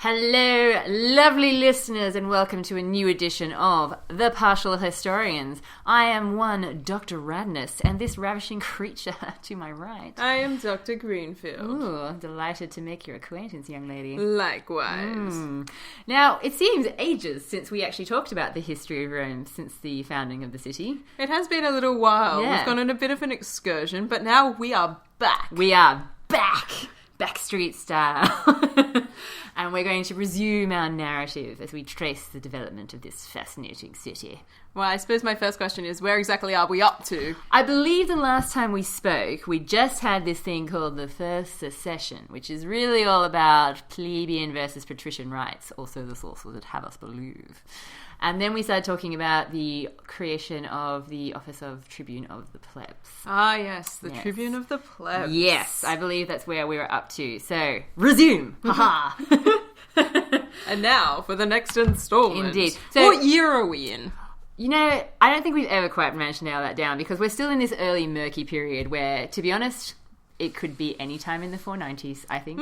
Hello, lovely listeners, and welcome to a new edition of The Partial Historians. I am one Dr. Radness, and this ravishing creature to my right. I am Dr. Greenfield. Ooh, delighted to make your acquaintance, young lady. Likewise. Now, it seems ages since we actually talked about the history of Rome since the founding of the city. It has been a little while. Yeah. We've gone on a bit of an excursion, but now we are back. We are back! Backstreet style. And we're going to resume our narrative as we trace the development of this fascinating city. Well, I suppose my first question is, where exactly are we up to? I believe the last time we spoke, we just had this thing called the First Secession, which is really all about plebeian versus patrician rights, also the source would have us believe. And then we started talking about the creation of the office of Tribune of the Plebs. Ah, yes, the Tribune of the Plebs. Yes, I believe that's where we were up to. So, resume! Ha-ha! And now for the next installment. Indeed. So, what year are we in? You know, I don't think we've ever quite managed to nail that down because we're still in this early murky period where, to be honest, it could be any time in the 490s, I think.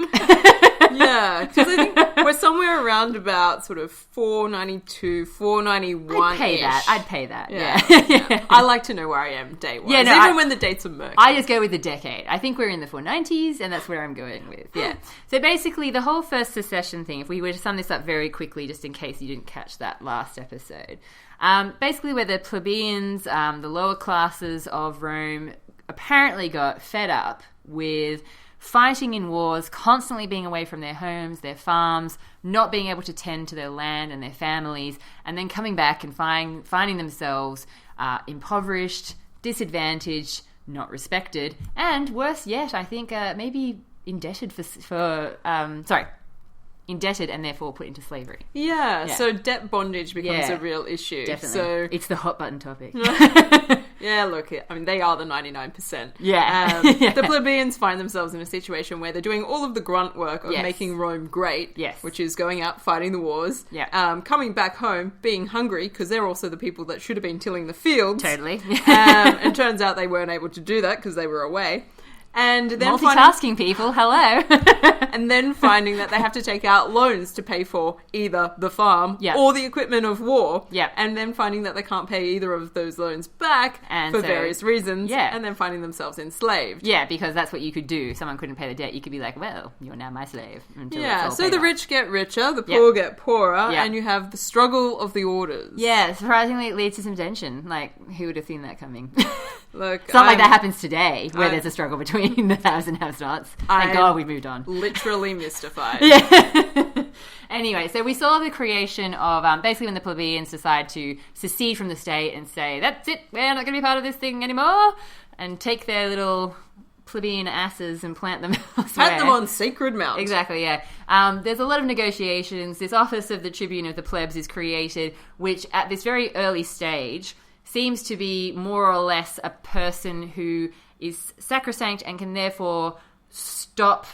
Yeah, because I think we're somewhere around about sort of 492, 491-ish. I'd pay that. Yeah. Yeah. I like to know where I am date-wise, Yeah, no, even when the dates are murky. I just go with the decade. I think we're in the 490s, and that's where I'm going with. Yeah. So basically, the whole First Secession thing, if we were to sum this up very quickly, just in case you didn't catch that last episode, basically where the plebeians, the lower classes of Rome, apparently got fed up with fighting in wars, constantly being away from their homes, their farms, not being able to tend to their land and their families, and then coming back and finding themselves impoverished, disadvantaged, not respected, and worse yet, I think maybe indebted indebted and therefore put into slavery. Yeah, so debt bondage becomes a real issue. Definitely. So it's the hot button topic. yeah, look, I mean, they are the 99%. Yeah. The plebeians find themselves in a situation where they're doing all of the grunt work of making Rome great, which is going out, fighting the wars, coming back home, being hungry, because they're also the people that should have been tilling the fields. Totally. And turns out they weren't able to do that because they were away. And then multitasking people, hello. And then finding that they have to take out loans to pay for either the farm or the equipment of war. And then finding that they can't pay either of those loans back for various reasons. And then finding themselves enslaved. Yeah, because that's what you could do. Someone couldn't pay the debt. You could be like, well, you're now my slave. So the rich get richer, the poor get poorer, and you have the struggle of the orders. Yeah, surprisingly it leads to some tension. Like, who would have seen that coming? Look, it's not like that happens today, where there's a struggle between the haves and have-nots. Thank God we've moved on. Literally mystified. Yeah. Anyway, so we saw the creation of, basically when the plebeians decide to secede from the state and say, that's it, we're not going to be part of this thing anymore, and take their little plebeian asses and plant them elsewhere. Plant them on sacred mount. Exactly, yeah. There's a lot of negotiations. This office of the Tribune of the Plebs is created, which at this very early stage seems to be more or less a person who is sacrosanct and can therefore stop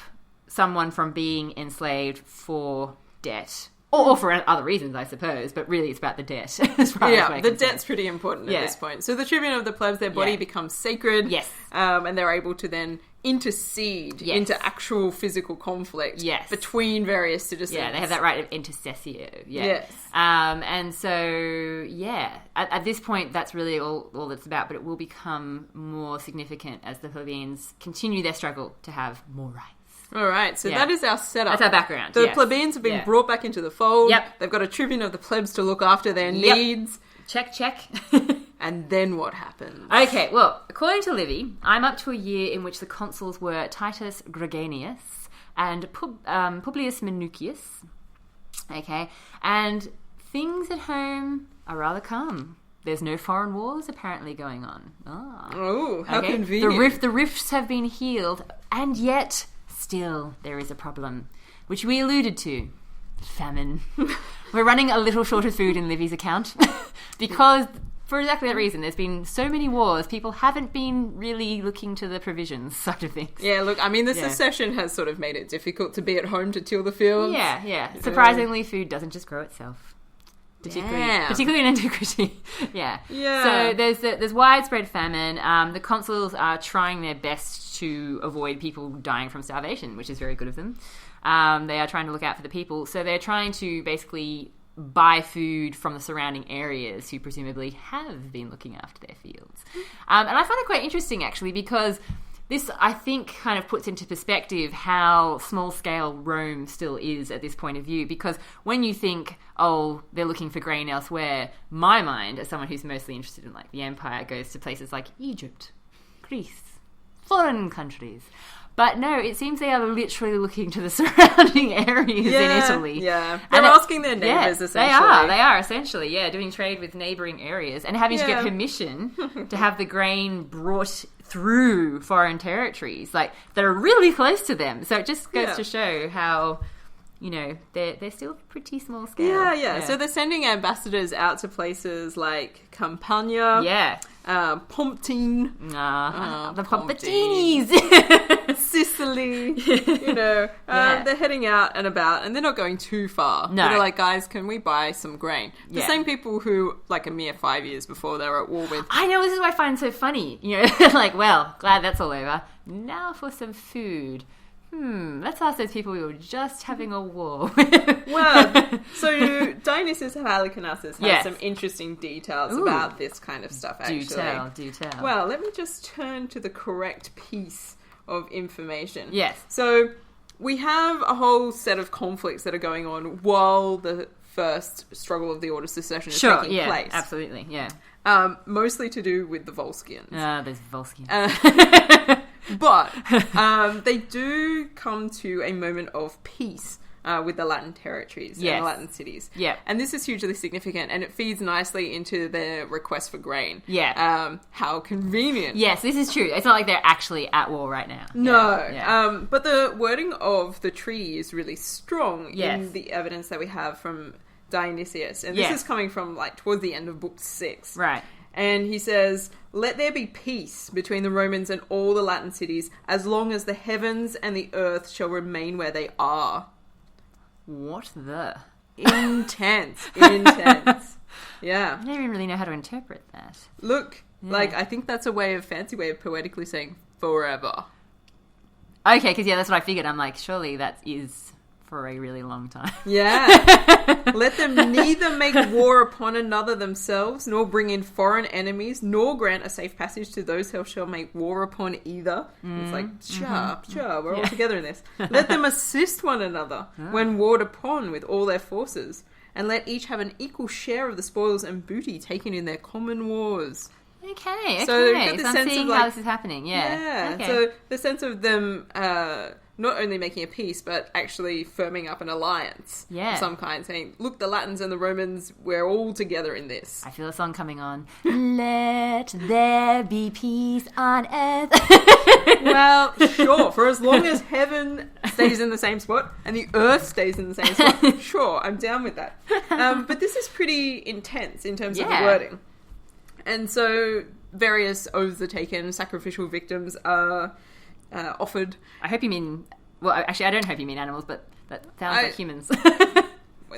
someone from being enslaved for debt. Or for other reasons, I suppose, but really it's about the debt. The debt's pretty important at this point. So the Tribune of the Plebs, their body becomes sacred, and they're able to then intercede into actual physical conflict between various citizens. Yeah, they have that right of intercessio. And so, at this point, that's really all it's about, but it will become more significant as the plebeians continue their struggle to have more rights. All right, so that is our setup. That's our background. The plebeians have been brought back into the fold. They've got a Tribune of the Plebs to look after their needs. Check. And then what happens? Okay, well, according to Livy, I'm up to a year in which the consuls were Titus Greganius and Publius Minucius. Okay, and things at home are rather calm. There's no foreign wars apparently going on. Oh, how convenient. The rifts have been healed, and yet still there is a problem, which we alluded to. Famine. We're running a little short of food in Livy's account because, for exactly that reason, there's been so many wars, people haven't been really looking to the provisions side of things. Yeah, look, I mean, the secession has sort of made it difficult to be at home to till the fields. Yeah. Surprisingly, food doesn't just grow itself. Particularly in antiquity. Yeah. So there's widespread famine. The consuls are trying their best to avoid people dying from starvation, which is very good of them. They are trying to look out for the people. So they're trying to basically buy food from the surrounding areas who presumably have been looking after their fields. And I find it quite interesting, actually, because this, I think, kind of puts into perspective how small-scale Rome still is at this point of view. Because when you think, oh, they're looking for grain elsewhere, my mind, as someone who's mostly interested in like the empire, goes to places like Egypt, Greece, foreign countries. But no, it seems they are literally looking to the surrounding areas in Italy. Yeah, they're asking their neighbours, essentially. They are, essentially, doing trade with neighbouring areas and having to get permission to have the grain brought through foreign territories, like, that are really close to them. So it just goes to show how, they're still pretty small scale. Yeah. So they're sending ambassadors out to places like Campania. Yeah. Pomptine. The Pompatinis. Sicily. They're heading out and about, and they're not going too far. No. They're like, guys, can we buy some grain? The same people who, like, a mere 5 years before, they were at war with. I know, this is what I find so funny. Like, well, glad that's all over. Now for some food. Let's ask those people we were just having a war with. Well, so Dionysius Halicarnassus has some interesting details about this kind of stuff, actually. Do tell. Well, let me just turn to the correct piece of information. Yes. So we have a whole set of conflicts that are going on while the first struggle of the Order of Succession is taking place. Absolutely, yeah. Mostly to do with the Volscians. Those Volscians. But they do come to a moment of peace with the Latin territories and the Latin cities. Yeah. And this is hugely significant, and it feeds nicely into their request for grain. Yeah. How convenient. Yes, this is true. It's not like they're actually at war right now. No. Yeah. But the wording of the treaty is really strong in the evidence that we have from Dionysius. And this is coming from, like, towards the end of Book 6. Right. And he says, "Let there be peace between the Romans and all the Latin cities, as long as the heavens and the earth shall remain where they are." What the? Intense. Yeah. I don't even really know how to interpret that. Look, I think that's a fancy way of poetically saying forever. Okay, because that's what I figured. I'm like, surely that is for a really long time. Yeah. "Let them neither make war upon another themselves, nor bring in foreign enemies, nor grant a safe passage to those who shall make war upon either." It's like, sure, we're all together in this. "Let them assist one another when warred upon with all their forces, and let each have an equal share of the spoils and booty taken in their common wars." Okay. So I'm seeing how this is happening. Yeah. Okay. So the sense of them not only making a peace, but actually firming up an alliance of some kind, saying, look, the Latins and the Romans, we're all together in this. I feel a song coming on. Let there be peace on earth. Well, sure, for as long as heaven stays in the same spot and the earth stays in the same spot, sure, I'm down with that. But this is pretty intense in terms of the wording. And so various oaths are taken, sacrificial victims are offered. I hope you mean... Well, actually, I don't hope you mean animals, but that sounds like humans.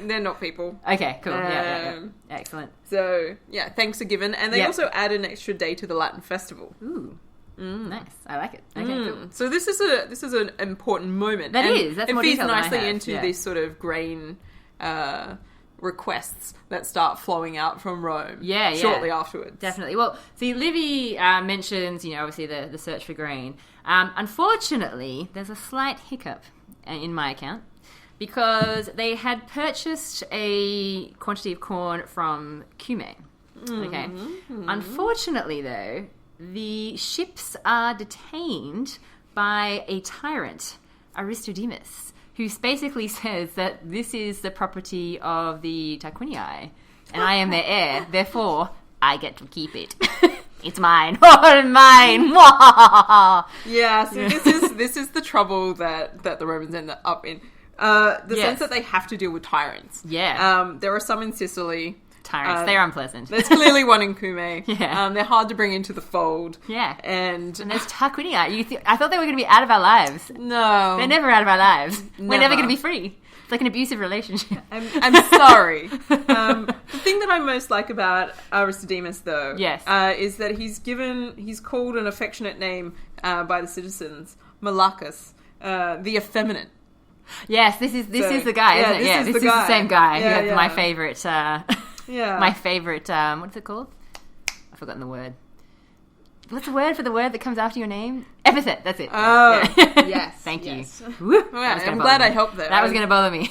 They're not people. Okay, cool. Yeah. Excellent. So, thanks are given. And they also add an extra day to the Latin festival. Ooh. Nice. I like it. Okay, cool. So this is an important moment. That's more it feeds detail nicely than I have. into these sort of grain requests that start flowing out from Rome shortly afterwards. Definitely. Well, see, Livy mentions, obviously the search for grain. Unfortunately, there's a slight hiccup in my account because they had purchased a quantity of corn from Cumae. Okay. Mm-hmm. Unfortunately, though, the ships are detained by a tyrant, Aristodemus, who basically says that this is the property of the Tarquinii, and I am their heir, therefore I get to keep it. It's mine. Oh, mine. This is the trouble that the Romans end up in. The sense that they have to deal with tyrants. Yeah. There are some in Sicily. Tyrants, they're unpleasant. There's clearly one in Cumae. Yeah. They're hard to bring into the fold. Yeah. And there's Tarquinii. I thought they were going to be out of our lives. No. They're never out of our lives. Never. We're never going to be free. It's like an abusive relationship. I'm sorry. The thing that I most like about Aristodemus, though, yes. Is that he's called an affectionate name by the citizens, Malachus, the effeminate. Yes, this is the guy, isn't it? Yeah, this is the same guy who has my favourite, my favourite, what's it called? I've forgotten the word. What's the word for the word that comes after your name? Epithet, that's it. Oh, yes. Thank you. Well, I'm glad I helped there. That was going to bother me.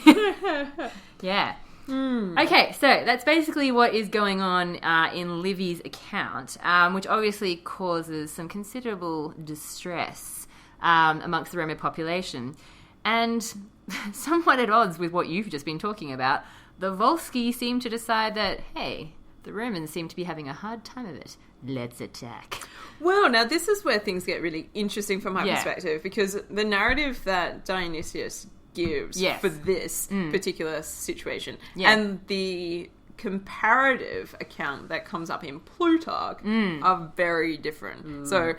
Yeah. Okay, so that's basically what is going on in Livy's account, which obviously causes some considerable distress amongst the Roman population. And somewhat at odds with what you've just been talking about, the Volsci seem to decide that, hey, the Romans seem to be having a hard time of it. Let's attack. Well, now this is where things get really interesting from my perspective, because the narrative that Dionysius gives for this particular situation and the comparative account that comes up in Plutarch are very different. So,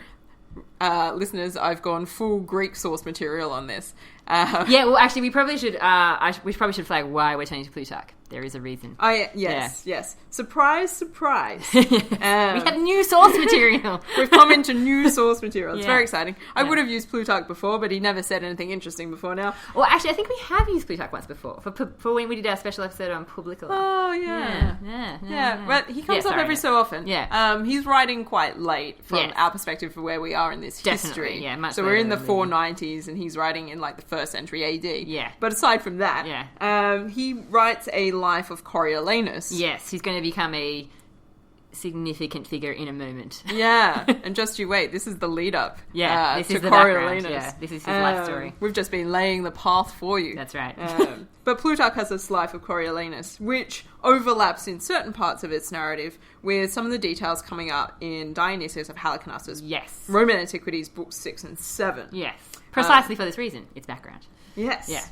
listeners, I've gone full Greek source material on this. Well, actually, we probably should flag why we're turning to Plutarch. There is a reason. Yes. Surprise, surprise. We have new source material. We've come into new source material. It's very exciting. I would have used Plutarch before, but he never said anything interesting before now. Well, actually, I think we have used Plutarch once before for when we did our special episode on Publica. Oh, yeah. But he comes up every so often. Yeah. He's writing quite late from our perspective for where we are in this history. Yeah, much so we're in the 490s, and he's writing in like the 1st century AD. Yeah. But aside from that, he writes a life of Coriolanus. Yes, he's going to become a significant figure in a moment. Yeah, and just you wait. This is the lead up. This is the Coriolanus. Yeah, this is his life story. We've just been laying the path for you. That's right. But Plutarch has this life of Coriolanus, which overlaps in certain parts of its narrative with some of the details coming up in Dionysius of Halicarnassus. Yes. Roman Antiquities, books 6 and 7. Yes. Precisely for this reason. It's background. Yes. Yeah.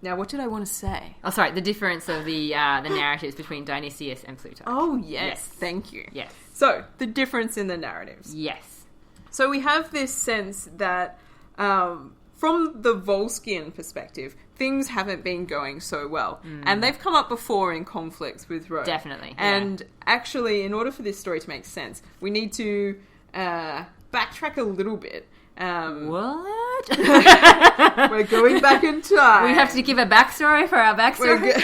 Now, what did I want to say? Oh, sorry, the difference of the narratives between Dionysius and Plutarch. Oh, yes. Thank you. Yes. So, the difference in the narratives. Yes. So, we have this sense that from the Volscian perspective, things haven't been going so well. And they've come up before in conflicts with Rome. Definitely. And actually, in order for this story to make sense, we need to backtrack a little bit. What? We're going back in time. We have to give a backstory for our backstory?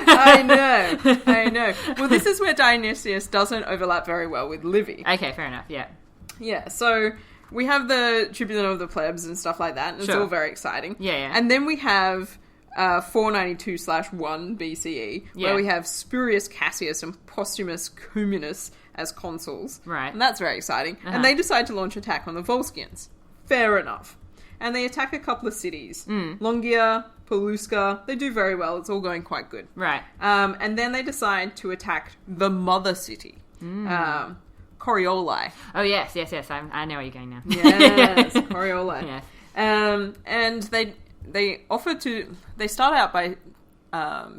I know. Well, this is where Dionysius doesn't overlap very well with Livy. Okay, fair enough, Yeah, so we have the Tribune of the Plebs and stuff like that, and it's all very exciting. Yeah. And then we have 492/1 BCE, where we have Spurius Cassius and Postumus Communus as consuls. Right. And that's very exciting. And they decide to launch an attack on the Volscians. Fair enough. And they attack a couple of cities. Longia, Pelusca. They do very well. It's all going quite good. Right. And then they decide to attack the mother city. Corioli. Oh, yes. I know where you're going now. Yes, Corioli. Yes. And they offer to... They start out by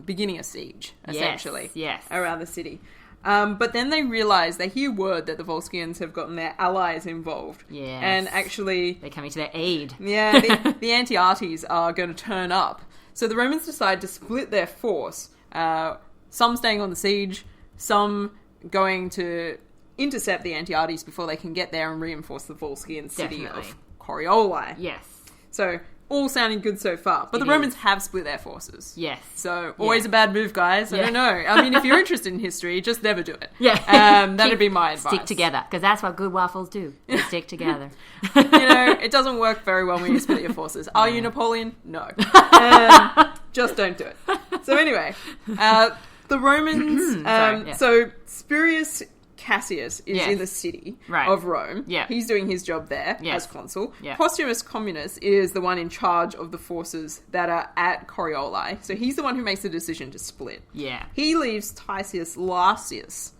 beginning a siege, essentially. Yes. Around the city. But then they realise, they hear word that the Volscians have gotten their allies involved. Yes. And actually... They're coming to their aid. Yeah, the Antiates are going to turn up. So the Romans decide to split their force. Some staying on the siege, some going to intercept the Antiates before they can get there and reinforce the Volscian city of Corioli. Yes. So... all sounding good so far. But the Romans have split their forces. Yes. So, always a bad move, guys. I don't know. I mean, if you're interested in history, just never do it. Yeah. That'd be my advice. Stick together, because that's what good waffles do. They stick together. It doesn't work very well when you split your forces. Are you Napoleon? No. Just don't do it. So anyway, the Romans... So, Spurius Cassius is in the city of Rome. Yeah. He's doing his job there as consul. Yeah. Postumus Communus is the one in charge of the forces that are at Corioli. So he's the one who makes the decision to split. Yeah. He leaves Titius Larsius,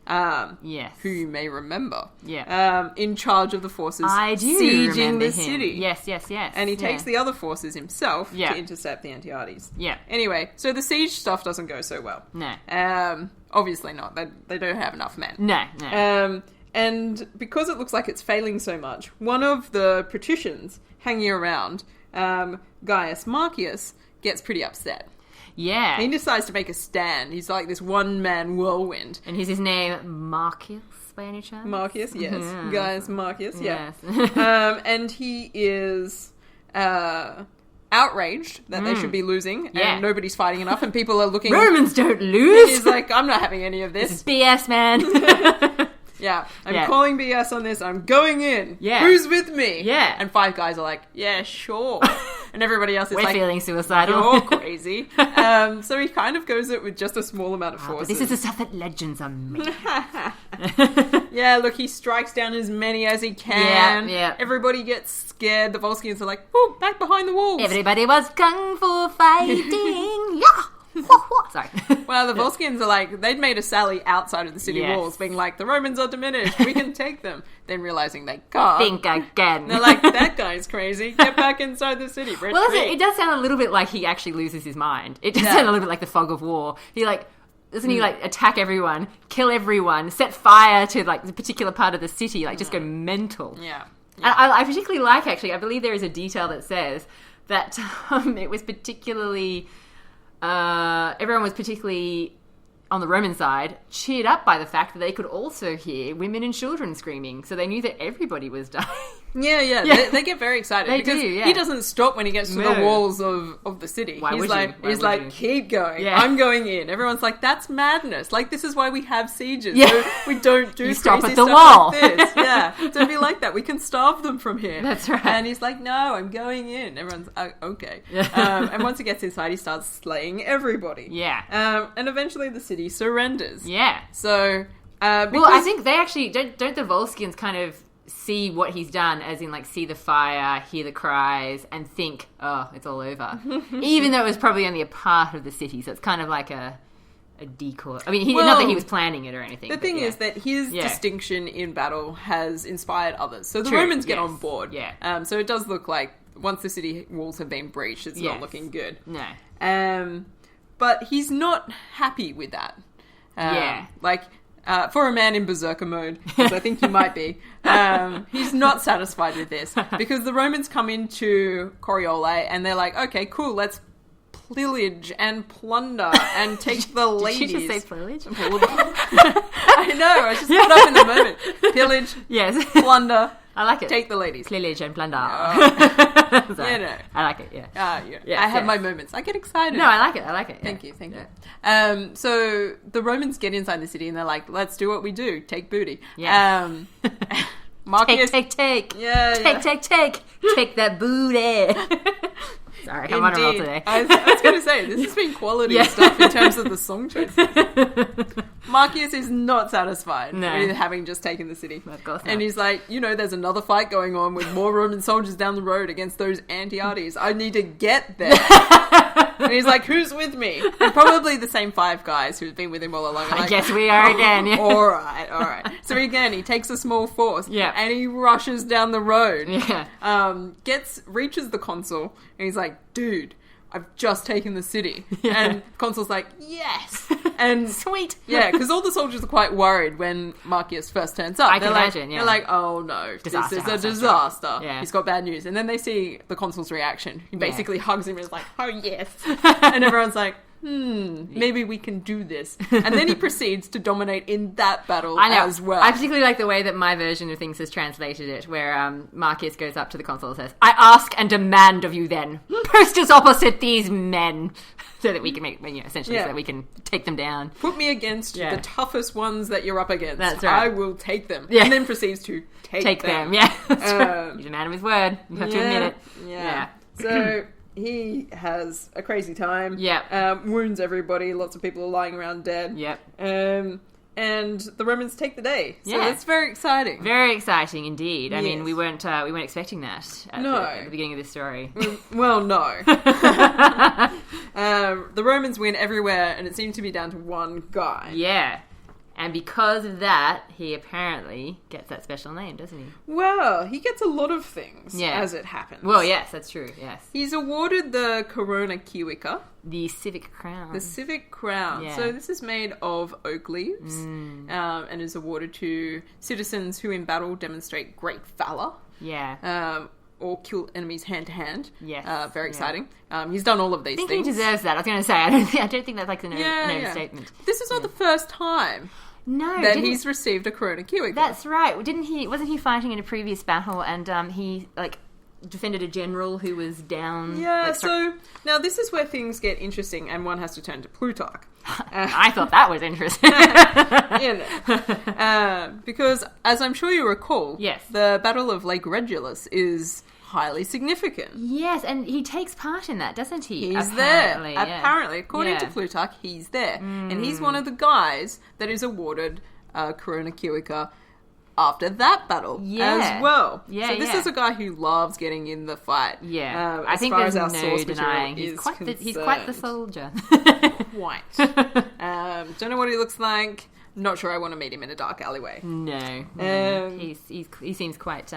who you may remember, in charge of the forces sieging the city. Yes. And he takes the other forces himself to intercept the Antiates. Yeah. Anyway, so the siege stuff doesn't go so well. No. Obviously not. They don't have enough men. No. And because it looks like it's failing so much, one of the patricians hanging around, Gaius Martius, gets pretty upset. Yeah. He decides to make a stand. He's like this one-man whirlwind. And is his name Martius, by any chance? Martius, yes. Yeah. Guys, Martius, yeah. Yes. And he is outraged that they should be losing, and nobody's fighting enough, and people are looking... Romans don't lose! He's like, I'm not having any of this. This is BS, man. Yeah, I'm calling BS on this. I'm going in. Yeah. Who's with me? Yeah. And 5 guys are like, yeah, sure. And everybody else is We're like... feeling suicidal. You're crazy. So he kind of goes it with just a small amount of forces. But this is the stuff that legends are made. Yeah, look, he strikes down as many as he can. Yeah. Everybody Everybody gets scared. The Volscians are like, oh, back behind the walls. Everybody was kung fu fighting. Yeah. Sorry. Well, the Volscians are like, they'd made a sally outside of the city walls, being like, the Romans are diminished, we can take them. Then realizing they can't. Think again. They're like, that guy's crazy. Get back inside the city. Well, it does sound a little bit like he actually loses his mind. It does sound a little bit like the fog of war. He doesn't he attack everyone, kill everyone, set fire to the particular part of the city, just go mental. Yeah. I particularly like, actually, I believe there is a detail that says that it was particularly... everyone was particularly, on the Roman side, cheered up by the fact that they could also hear women and children screaming. So they knew that everybody was dying. Yeah. They get very excited. Because he doesn't stop when he gets to the walls of the city. He's like, keep going. Yeah. I'm going in. Everyone's like, that's madness. This is why we have sieges. Yeah. So we don't do stop crazy at the stuff wall. like this. Yeah. Don't be like that. We can starve them from here. That's right. And he's like, no, I'm going in. Everyone's okay. And once he gets inside, he starts slaying everybody. Yeah. And eventually the city surrenders. Yeah. So, well, I think they actually don't the Volscians kind of see what he's done, as in see the fire, hear the cries, and think, oh, it's all over. Even though it was probably only a part of the city, so it's kind of like a decoy. I mean, not that he was planning it or anything. The thing is that his distinction in battle has inspired others. So the Romans get on board. Yeah. So it does look like once the city walls have been breached, it's not looking good. No. But he's not happy with that. For a man in berserker mode, as I think he might be, he's not satisfied with this, because the Romans come into Coriolanus and they're like, okay, cool, let's pillage and plunder and take the ladies. Did you just say pillage? I know, I just caught up in the moment. Pillage, yes, plunder. I like it. Take the ladies. Pillage and plunder. Yeah, no. I like it, yeah. I have my moments. I get excited. No, I like it. Thank you. So the Romans get inside the city and they're like, let's do what we do. Take booty. Yeah. Martius... Take. Yeah, Take that booty. Sorry, I'm on a roll today. I was going to say, this has been quality stuff in terms of the song choices. Martius is not satisfied with having just taken the city. Of course not. And he's like, there's another fight going on with more Roman soldiers down the road against those anti-arties. I need to get there. And he's like, who's with me? And probably the same 5 guys who've been with him all along. I guess we are again. Yeah. All right. So again, he takes a small force and he rushes down the road. Yeah. Reaches the consul and he's like, dude, I've just taken the city. And the consul's like, yes. And sweet. Yeah, because all the soldiers are quite worried when Martius first turns up. I can imagine, They're like, oh no, this is a disaster. Yeah. He's got bad news. And then they see the consul's reaction. He basically hugs him and is like, oh yes. And everyone's like, maybe we can do this. And then he proceeds to dominate in that battle as well. I particularly like the way that my version of things has translated it, where Martius goes up to the consul and says, I ask and demand of you then, post us opposite these men, so that we can make, essentially, so that we can take them down. Put me against the toughest ones that you're up against. That's right. I will take them. Yeah. And then proceeds to take them. Yeah, that's right. He's a man of his word. You have to admit it. Yeah. So... he has a crazy time. Yeah. Wounds everybody. Lots of people are lying around dead. Yep. And the Romans take the day. So that's very exciting. Very exciting indeed. I mean, we weren't expecting that at the beginning of this story. Well, no. The Romans win everywhere, and it seemed to be down to one guy. Yeah. And because of that, he apparently gets that special name, doesn't he? Well, he gets a lot of things, as it happens. Well, yes, that's true, yes. He's awarded the Corona Civica. The civic crown. The civic crown. Yeah. So this is made of oak leaves and is awarded to citizens who in battle demonstrate great valour. Yeah. or kill enemies hand to hand. Yes. Very exciting. He's done all of these things. I think he deserves that. I was going to say, I don't think that's like an overstatement. This is not the first time that he's received a Corona Kiwika. That's right. Wasn't he fighting in a previous battle and he like defended a general who was down? Yeah, so now this is where things get interesting and one has to turn to Plutarch. I thought that was interesting. Because, as I'm sure you recall, yes, the Battle of Lake Regillus is highly significant. Yes, and he takes part in that, doesn't he? He's there. Apparently, according to Plutarch, he's there. And he's one of the guys that is awarded Corona Kiwika after that battle as well. Yeah, so this is a guy who loves getting in the fight. Yeah, I think there's no denying he's quite the soldier. Quite. Don't know what he looks like. Not sure I want to meet him in a dark alleyway. No. He seems quite.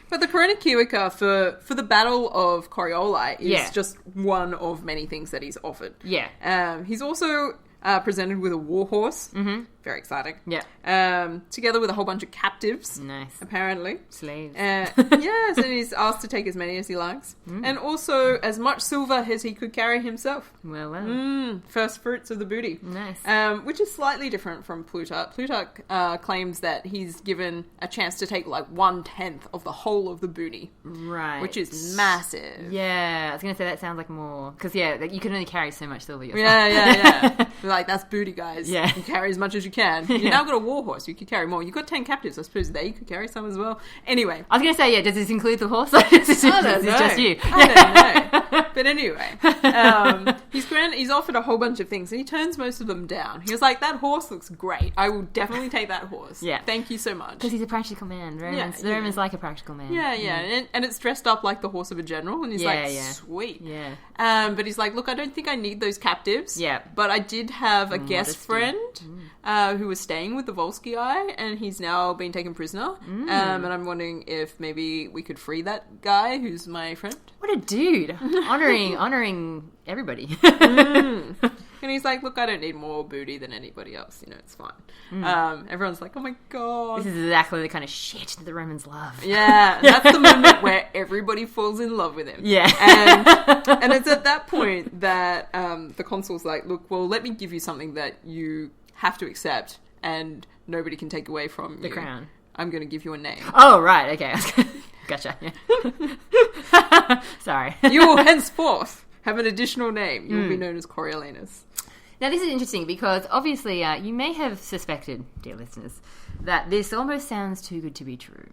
But the Corona Kiwika for the Battle of Corioli is just one of many things that he's offered. Yeah. He's also presented with a war horse. Mm-hmm. Very exciting. Yeah. Together with a whole bunch of captives. Nice. Apparently. Slaves. Yes, and he's asked to take as many as he likes. And also as much silver as he could carry himself. Well. First fruits of the booty. Nice. Which is slightly different from Plutarch. Plutarch claims that he's given a chance to take like 1/10 of the whole of the booty. Right. Which is massive. Yeah, I was going to say that sounds like more... Because, you can only carry so much silver yourself. Yeah. Like, that's booty, guys. Yeah. You can carry as much as you can. You've now got a war horse. You could carry more. You've got 10 captives. I suppose you could carry some as well. Anyway. I was going to say, does this include the horse? I don't know. It's just you. I don't know. But anyway. He's offered a whole bunch of things and he turns most of them down. He was like, that horse looks great. I will definitely take that horse. Yeah. Thank you so much. Because he's a practical man. The Romans like a practical man. Yeah. And it's dressed up like the horse of a general. And he's sweet. Yeah. But he's like, look, I don't think I need those captives. Yeah. But I did have a guest friend who was staying with the Volsci and he's now been taken prisoner. And I'm wondering if maybe we could free that guy who's my friend. What a dude. Honoring everybody. And he's like, look, I don't need more booty than anybody else. It's fine. Everyone's like, oh my God. This is exactly the kind of shit that the Romans love. Yeah. That's the moment where everybody falls in love with him. Yeah. And it's at that point that the consul's like, look, well, let me give you something that you have to accept and nobody can take away from you. The crown. I'm going to give you a name. Oh, right. Okay. Gotcha. Yeah. Sorry. You will henceforth have an additional name. You will be known as Coriolanus. Now, this is interesting because obviously you may have suspected, dear listeners, that this almost sounds too good to be true.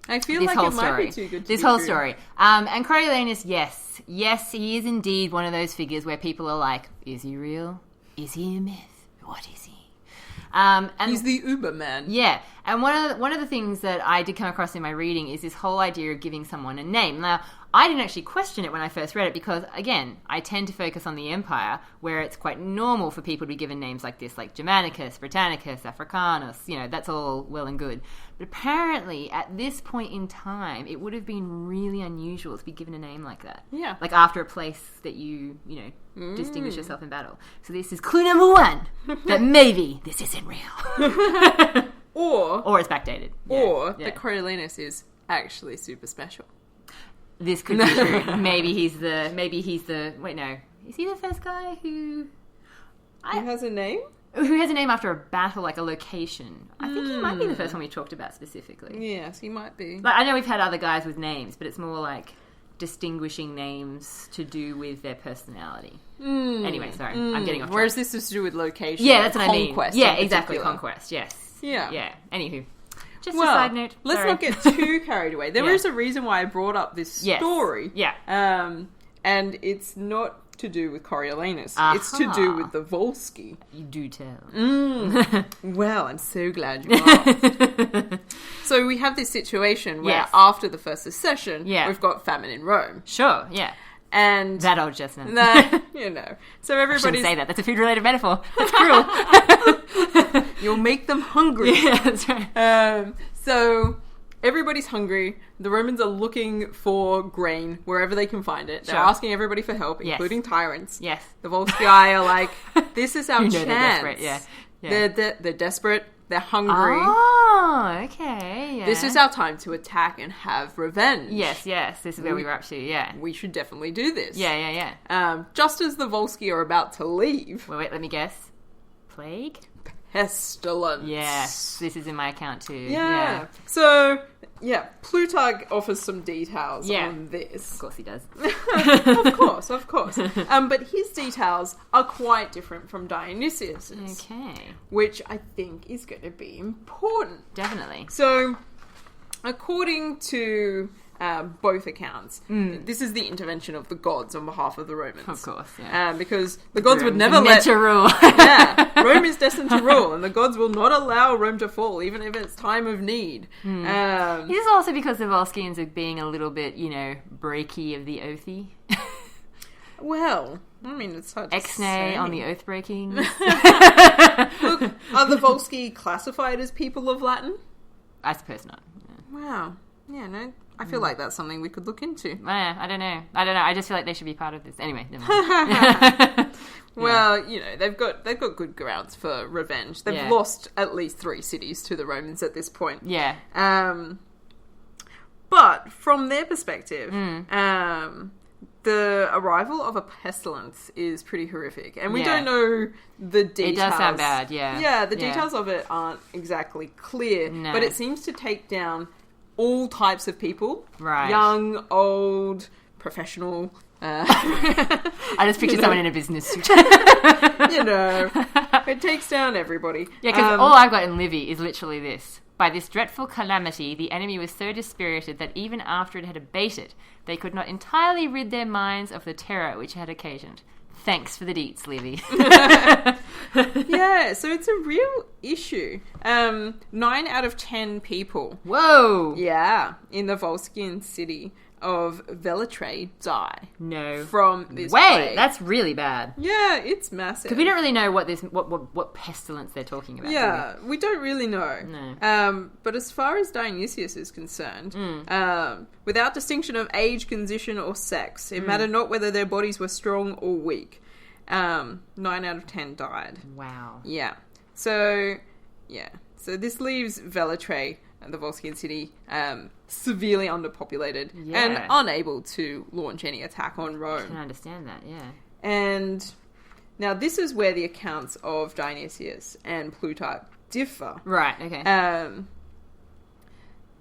I feel like it might be too good to be true. This whole story. And Coriolanus, yes, he is indeed one of those figures where people are like, is he real? Is he a myth? What is he? And he's the Uberman. Yeah. And one of the things that I did come across in my reading is this whole idea of giving someone a name. Now, I didn't actually question it when I first read it because, again, I tend to focus on the Empire, where it's quite normal for people to be given names like this, like Germanicus, Britannicus, Africanus, that's all well and good. But apparently, at this point in time, it would have been really unusual to be given a name like that. Yeah. Like after a place that you distinguish yourself in battle. So this is clue number one, that maybe this isn't real. Or it's backdated. Or that Coriolanus is actually super special. This could be true. Maybe he's the... Wait, no. Is he the first guy who has a name? Who has a name after a battle, like a location. I think he might be the first one we talked about specifically. Yes, he might be. Like, I know we've had other guys with names, but it's more like distinguishing names to do with their personality. Anyway, sorry. I'm getting off track. Whereas this is to do with location. Yeah, that's what I mean. Conquest. Yeah, exactly. Conquest, yes. Yeah. Yeah. Anywho. Just a side note. Let's not get too carried away. There is a reason why I brought up this story. Yeah. And it's not to do with Coriolanus. It's to do with the Volsci. You do tell. Well, I'm so glad you asked. So we have this situation where after the first secession, we've got famine in Rome. Sure, yeah. And that old chestnut. So everybody's... I shouldn't say that. That's a food-related metaphor. That's cruel. You'll make them hungry. Yeah, that's right. So everybody's hungry. The Romans are looking for grain wherever they can find it. They're asking everybody for help, including tyrants. Yes. The Volsci are like, this is our chance. They're desperate, They're desperate. They're hungry. Oh, okay. Yeah. This is our time to attack and have revenge. Yes. This is where we were up to, yeah. We should definitely do this. Yeah. Just as the Volsci are about to leave... Wait, let me guess. Plague? Pestilence. Yes, this is in my account too. Yeah. So, Plutarch offers some details on this. Of course he does. Of course. But his details are quite different from Dionysius's. Okay. Which I think is going to be important. Definitely. So, according to both accounts, this is the intervention of the gods on behalf of the Romans. Of course, yeah. Because the gods would never let... to rule. Rome is destined to rule, and the gods will not allow Rome to fall, even if it's time of need. This is also because the Volscians are being a little bit, breaky of the oathy. Well, I mean, it's hard to say. Ex-nay on the oath breaking. Look, are the Volsci classified as people of Latin? I suppose not. Yeah. Wow. Yeah, no... I feel like that's something we could look into. I don't know. I just feel like they should be part of this. Anyway, never mind. Well, they've got good grounds for revenge. They've lost at least 3 cities to the Romans at this point. Yeah. But from their perspective, the arrival of a pestilence is pretty horrific. And we don't know the details. It does sound bad, yeah. Yeah, the details of it aren't exactly clear. No. But it seems to take down all types of people. Right. Young, old, professional. I just picture someone in a business suit. It takes down everybody. Yeah, because all I've got in Livy is literally this. By this dreadful calamity, the enemy was so dispirited that even after it had abated, they could not entirely rid their minds of the terror which it had occasioned. Thanks for the deets, Livy. Yeah, so it's a real issue. 9 out of 10 people. Whoa! Yeah, in the Volscian city of Velitrae die. No. From this plague. That's really bad. Yeah, it's massive. Because we don't really know what pestilence they're talking about. Yeah, we don't really know. No. But as far as Dionysius is concerned, without distinction of age, condition, or sex, it mattered not whether their bodies were strong or weak. 9 out of 10 died. Wow. Yeah. So this leaves Velitrae, the Volscian city, severely underpopulated and unable to launch any attack on Rome. I can understand that, yeah. And now this is where the accounts of Dionysius and Plutarch differ. Right, okay.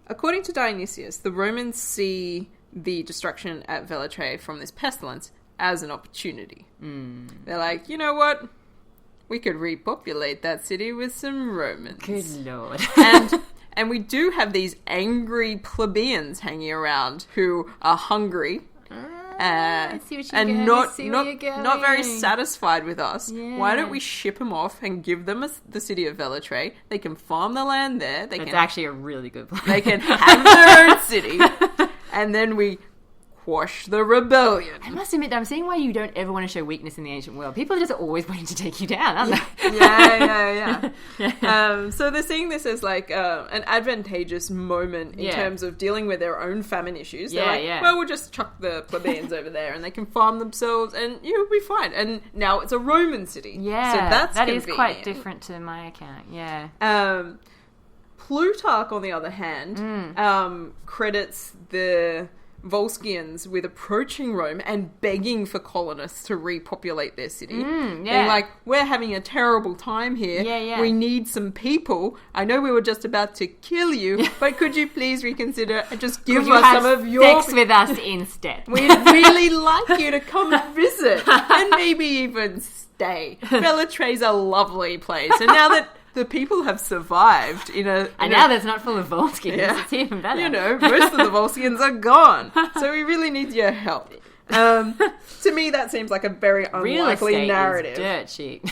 According to Dionysius, the Romans see the destruction at Velitrae from this pestilence as an opportunity. They're like, you know what? We could repopulate that city with some Romans. Good lord. And we do have these angry plebeians hanging around who are hungry and not very satisfied with us. Yeah. Why don't we ship them off and give them the city of Velitrae? They can farm the land there. It's actually a really good plan. They can have their own city. And then we quash the rebellion. I must admit, I'm seeing why you don't ever want to show weakness in the ancient world. People are just always waiting to take you down, aren't they? Yeah. So they're seeing this as like an advantageous moment in terms of dealing with their own famine issues. They're like, well, we'll just chuck the plebeians over there and they can farm themselves and you'll be fine. And now it's a Roman city. Yeah. So that is quite different to my account. Yeah. Plutarch, on the other hand, credits the Volscians with approaching Rome and begging for colonists to repopulate their city. Being like, we're having a terrible time here. We need some people. I know we were just about to kill you, but could you please reconsider and just give us some of your... sex with us instead? We'd really like you to come and visit and maybe even stay. Velitrae's a lovely place. And now that the people have survived now that's not full of Volscians. Yeah. It's even better. Most of the Volscians are gone. So we really need your help. To me, that seems like a very unlikely narrative. Dirt cheap.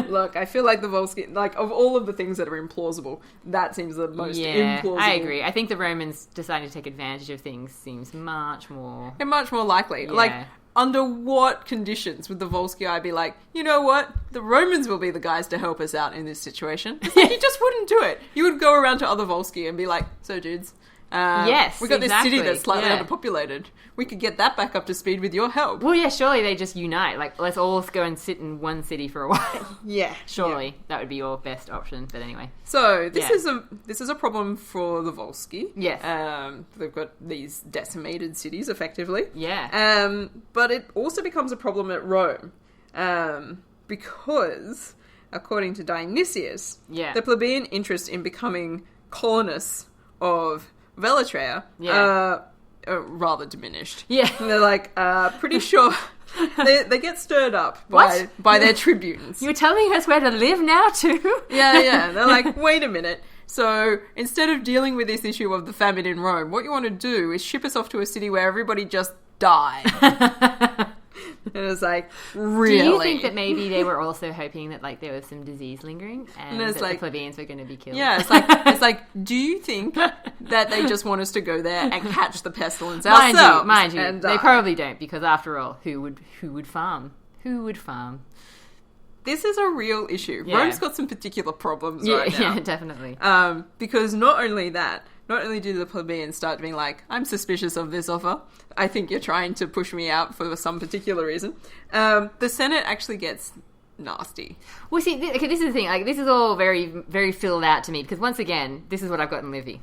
Look, I feel like the Volscians, of all of the things that are implausible, that seems the most implausible. I agree. I think the Romans deciding to take advantage of things seems much more likely. Yeah. Under what conditions would the Volsci be like, you know what? The Romans will be the guys to help us out in this situation. You just wouldn't do it. You would go around to other Volsci and be like, so dudes, Yes, we got this city that's slightly underpopulated. We could get that back up to speed with your help. Well, yeah, surely they just unite. Like, let's all go and sit in one city for a while. Yeah. Surely that would be your best option, but anyway. So, this is a problem for the Volsci. Yes. They've got these decimated cities, effectively. Yeah. But it also becomes a problem at Rome. Because, according to Dionysius, the plebeian interest in becoming colonists of Velatria rather diminished. Yeah. And they're like, pretty sure they get stirred up by their tribunes. You're telling us where to live now too? Yeah. They're like, wait a minute. So instead of dealing with this issue of the famine in Rome, what you want to do is ship us off to a city where everybody just died. And it was like, really? Do you think that maybe they were also hoping that like there was some disease lingering and that the plebeians were going to be killed? Yeah, it's like, do you think that they just want us to go there and catch the pestilence ourselves? Mind you, they probably don't, because after all, who would farm? Who would farm? This is a real issue. Yeah. Rome's got some particular problems right now. Yeah, definitely. Because not only do the plebeians start being like, I'm suspicious of this offer. I think you're trying to push me out for some particular reason. The Senate actually gets nasty. Well, see, this is the thing. Like, this is all very, very filled out to me, because once again, this is what I've got in Livy.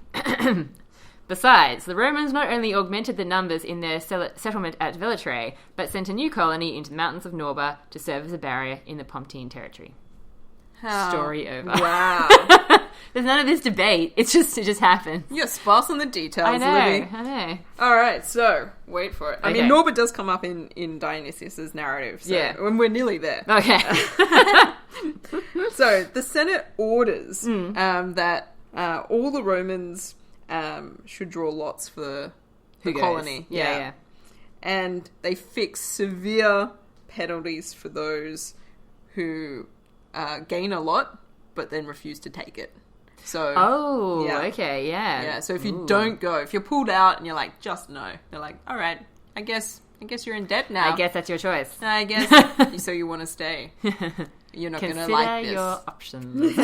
Besides, the Romans not only augmented the numbers in their settlement at Velatrae, but sent a new colony into the mountains of Norba to serve as a barrier in the Pomptine territory. Story over. Wow. There's none of this debate. It just happens. You're sparse on the details, I Livy. know. All right, so wait for it. I mean, Norba does come up in Dionysius' narrative, so when we're nearly there. Okay. So the Senate orders that all the Romans should draw lots for the colony. Yeah. And they fix severe penalties for those who gain a lot, but then refuse to take it. So, okay, yeah. Yeah, so if you don't go, if you're pulled out and you're like, just no, they're like, all right, I guess you're in debt now. I guess that's your choice. I guess, so you want to stay. You're not going to like this. Consider your options.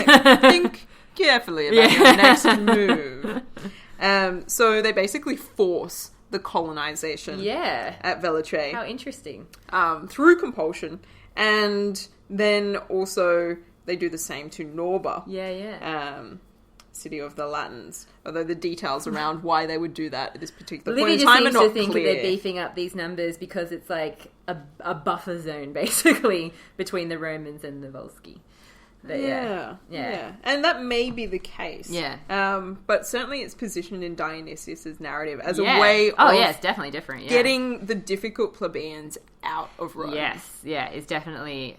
Think carefully about your next move. So they basically force the colonization at Velatrae. How interesting. Through compulsion. And then also they do the same to Norba. City of the Latins. Although the details around why they would do that at this particular point in time are not clear. Livy just seems to think that they're beefing up these numbers because it's like a buffer zone, basically, between the Romans and the Volsci. But yeah. And that may be the case. Yeah. But certainly it's positioned in Dionysius' narrative as a way of... Oh, yeah, it's definitely different, getting the difficult plebeians out of Rome. Yes, it's definitely...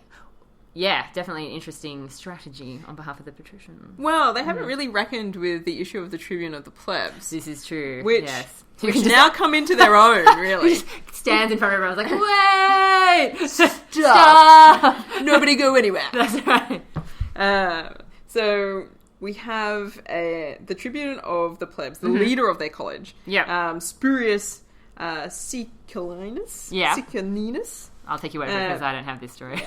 Yeah, definitely an interesting strategy on behalf of the patricians. Well, they haven't really reckoned with the issue of the tribune of the plebs. This is true, which now come into their own, really. Stands in front of everyone, like, wait! Stop! Nobody go anywhere. That's right. So we have the tribune of the plebs, the leader of their college. Yeah. Spurius Siculinus. Yeah. Siculinus. I'll take your word because I don't have this story.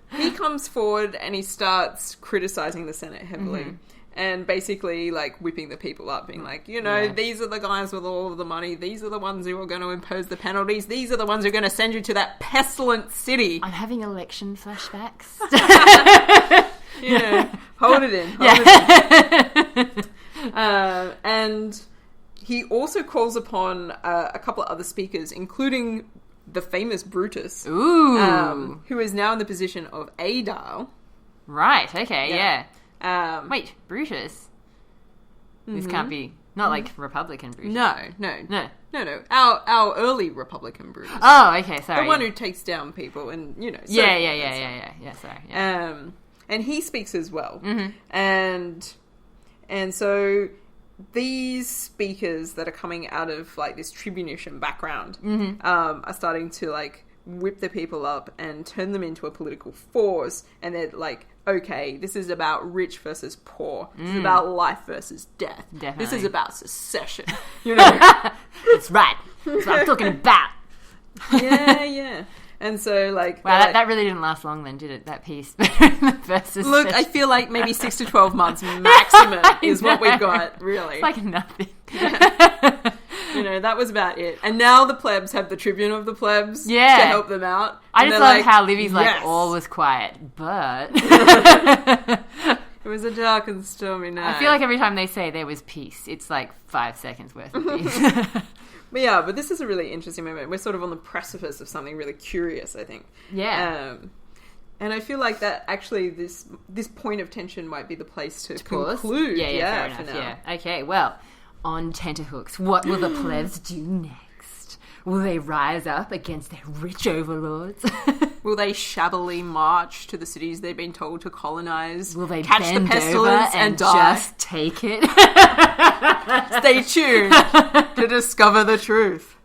He comes forward and he starts criticizing the Senate heavily. And basically, like, whipping the people up, being like, these are the guys with all of the money. These are the ones who are going to impose the penalties. These are the ones who are going to send you to that pestilent city. I'm having election flashbacks. Hold it in. And he also calls upon a couple of other speakers, including the famous Brutus, who is now in the position of aedile. Right, okay, wait, Brutus? This can't be... Not like Republican Brutus. No. Our early Republican Brutus. Oh, okay, sorry. The one who takes down people and, Yeah, sorry. Yeah. And he speaks as well. And so these speakers that are coming out of, like, this tribunician background are starting to, like, whip the people up and turn them into a political force. And they're like, okay, this is about rich versus poor. This is about life versus death. Definitely. This is about secession. That's right. That's what I'm talking about. Yeah. And so, like... Wow, that really didn't last long then, did it, that piece? Look, I feel like maybe 6 to 12 months maximum is what we got, really. It's like nothing. Yeah. That was about it. And now the plebs have the tribune of the plebs to help them out. I just love how Livy's like, all was quiet, but... It was a dark and stormy night. I feel like every time they say there was peace, it's like 5 seconds worth of peace. But this is a really interesting moment. We're sort of on the precipice of something really curious, I think. Yeah. And I feel like that actually this point of tension might be the place to conclude. Yeah, fair enough. Yeah. Okay, well, on tenterhooks, what will the plebs do next? Will they rise up against their rich overlords? Will they shabbily march to the cities they've been told to colonize? Will they catch bend the pestilence over and die? Just take it? Stay tuned to discover the truth.